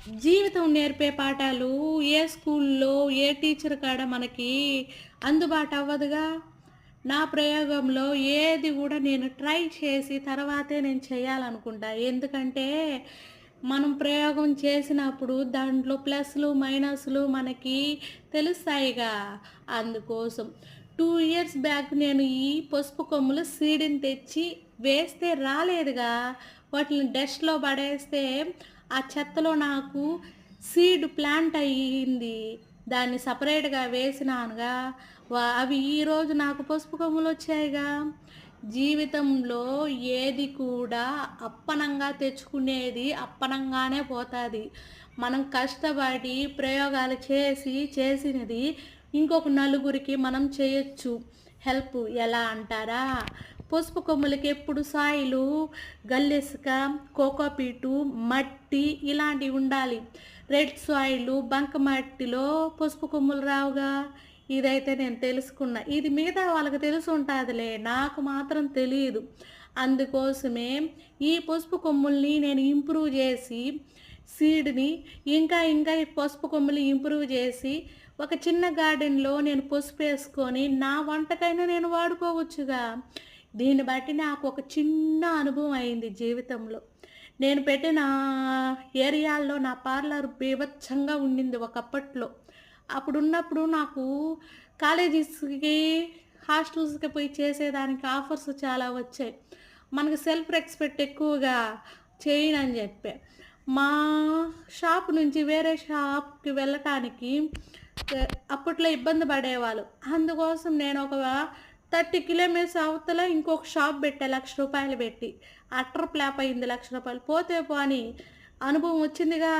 జీవితం నేర్పే పాఠాలు ఏ స్కూల్లో, ఏ టీచర్ కాడ మనకి అందుబాటు అవ్వదుగా. నా ప్రయోగంలో ఏది గూడా నేను ట్రై చేసి తర్వాతే నేను చేయాలనుకుంటా. ఎందుకంటే, మనం ప్రయోగం చేసినప్పుడు దాంట్లో ప్లస్‌లు, మైనస్‌లు మనకి తెలుస్తాయిగా. అందుకోసం 2 ఇయర్స్ బ్యాక్ నేను ఈ పసుపు కొమ్ములు సీడ్‌ని తెచ్చి వేస్తే రాలేదుగా. వాటిని డస్ట్‌లో పడేస్తే ఆ చెత్తలో నాకు సీడ్ ప్లాంట్ అయ్యింది. దాన్ని సెపరేట్‌గా వేసినానుగా. అవి ఈరోజు నాకు పసుపు కొమ్ములొచ్చాయిగా. జీవితంలో ఏది కూడా అప్పనంగా తెచ్చుకునేది అప్పనంగానే పోతాది. మనం కష్టపడి ప్రయోగాలు చేసినది ఇంకొక నలుగురికి మనం చేయొచ్చు హెల్ప్. ఎలా అంటారా? పసుపు కొమ్ములకి ఎప్పుడు సాయిలు, గల్లిసుక, కోకోపీటు, మట్టి ఇలాంటివి ఉండాలి. రెడ్ సాయిలు, బంక మట్టిలో పసుపు కొమ్ములు రావుగా. ఇదైతే నేను తెలుసుకున్నా. ఇది మిగతా వాళ్ళకి తెలిసుంటాదిలే. నాకు మాత్రం తెలీదు. అందుకోసమే ఈ పసుపు కొమ్ముల్ని నేను ఇంప్రూవ్ జేసి, సీడ్‌ని ఇంకా ఈ పసుపు కొమ్ములు ఇంప్రూవ్ జేసి, ఒక చిన్న గార్డెన్‌లో నేను పసుపేసుకొని, నా వంటకైనా నేను వాడుకోవచ్చుగా. దీన్ని బట్టి నాకు ఒక చిన్న అనుభవం అయింది జీవితంలో. నేను పెట్టిన ఏరియాల్లో నా పార్లర్ బీభత్సంగా ఉండింది ఒకప్పట్లో. అప్పుడున్నప్పుడు నాకు కాలేజీస్‌కి, హాస్టల్స్‌కి పోయి చేసేదానికి ఆఫర్స్ చాలా వచ్చాయి. మనకు సెల్ఫ్ రెస్పెక్ట్ ఎక్కువగా చేయనని చెప్పా. మా షాప్ నుంచి వేరే షాప్‌కి వెళ్ళటానికి అప్పట్లో ఇబ్బంది పడేవాళ్ళు. అందుకోసం నేను ఒక 30 కిలోమీటర్స్ అవతల ఇంకొక షాప్ పెట్టా రూ. 1,00,000 పెట్టి. అట్టర్ ఫ్లాప్ అయింది రూ. 1,00,000. పోతే పోనీ అనుభవం వచ్చిందిగా.